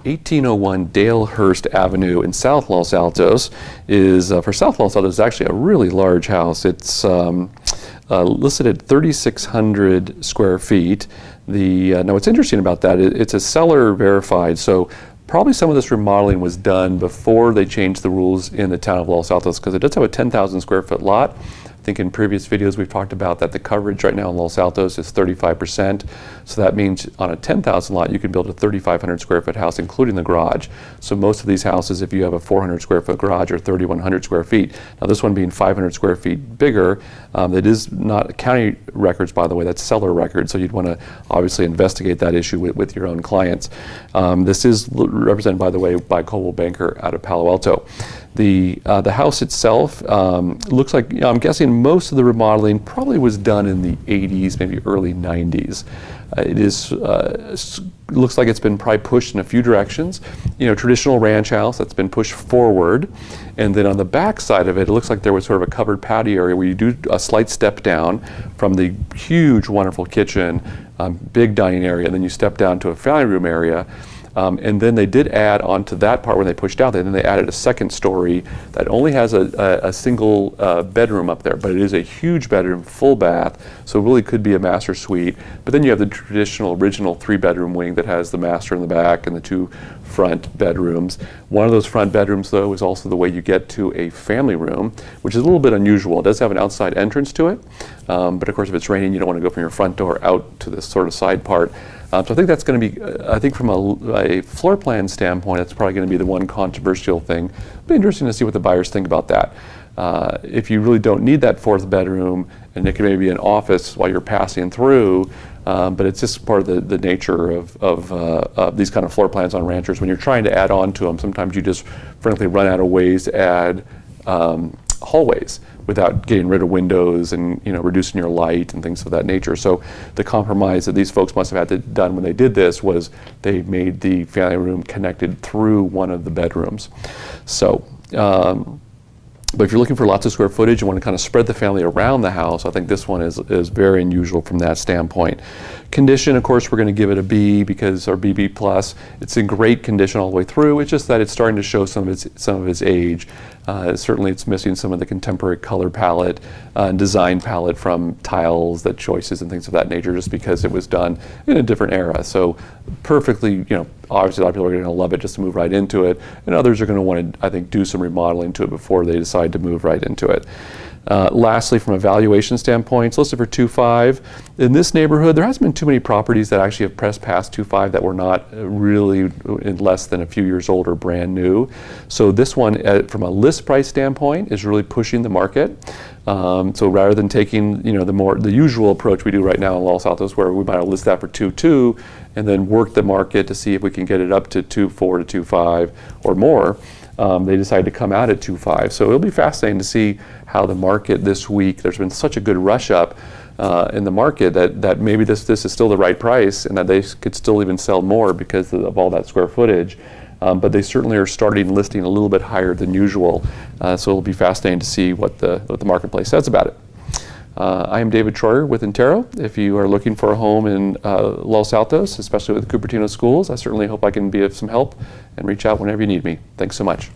1801 Dalehurst Avenue in South Los Altos is, for South Los Altos, actually a really large house. It's listed at 3,600 square feet. Now what's interesting about that, it's a seller verified, so probably some of this remodeling was done before they changed the rules in the town of Los Altos, because it does have a 10,000 square foot lot. I think in previous videos we've talked about that the coverage right now in Los Altos is 35%. So that means on a 10,000 lot you can build a 3,500 square foot house, including the garage. So most of these houses, if you have a 400 square foot garage, are 3,100 square feet. Now this one being 500 square feet bigger, it is not county records, by the way, that's seller records. So you'd want to obviously investigate that issue with your own clients. This is represented, by the way, by Coldwell Banker out of Palo Alto. The house itself looks like, I'm guessing most of the remodeling probably was done in the 80s, maybe early 90s. It is looks like it's been probably pushed in a few directions. Traditional ranch house that's been pushed forward, and then on the back side of it, it looks like there was sort of a covered patio area where you do a slight step down from the huge, wonderful kitchen, big dining area, and then you step down to a family room area. And then they did add onto that part when they pushed out, then they added a second story that only has a single bedroom up there, but it is a huge bedroom, full bath, so it really could be a master suite. But then you have the traditional original 3-bedroom wing that has the master in the back and the 2 front bedrooms. One of those front bedrooms, though, is also the way you get to a family room, which is a little bit unusual. It does have an outside entrance to it, but of course if it's raining, you don't want to go from your front door out to this sort of side part. So I think that's going to be, I think from a floor plan standpoint, that's probably going to be the one controversial thing. It'll be interesting to see what the buyers think about that. If you really don't need that 4th bedroom, and it can maybe be an office while you're passing through, but it's just part of the nature of these kind of floor plans on ranchers. When you're trying to add on to them, sometimes you just frankly run out of ways to add hallways without getting rid of windows and reducing your light and things of that nature. So the compromise that these folks must have had done when they did this was they made the family room connected through one of the bedrooms. So but if you're looking for lots of square footage, you want to kind of spread the family around the house, I think this one is very unusual from that standpoint. Condition, of course, we're going to give it a B because, or BB plus. It's in great condition all the way through. It's just that it's starting to show some of its age. Certainly it's missing some of the contemporary color palette and design palette from tiles, that choices and things of that nature, just because it was done in a different era. So perfectly, obviously a lot of people are going to love it just to move right into it, and others are going to want to, I think, do some remodeling to it before they decide to move right into it. Lastly, from a valuation standpoint, it's listed for 2.5. In this neighborhood, there hasn't been too many properties that actually have pressed past 2.5 that were not really in less than a few years old or brand new. So this one, from a list price standpoint, is really pushing the market. So rather than taking the usual approach we do right now in Los Altos, where we might list that for 2.2 and then work the market to see if we can get it up to 2.4 to 2.5 or more. They decided to come out at 2.5. So it'll be fascinating to see how the market this week, there's been such a good rush up in the market that maybe this is still the right price and that they could still even sell more because of all that square footage. But they certainly are starting listing a little bit higher than usual. So it'll be fascinating to see what the marketplace says about it. I am David Troyer with Intero. If you are looking for a home in Los Altos, especially with Cupertino schools, I certainly hope I can be of some help, and reach out whenever you need me. Thanks so much.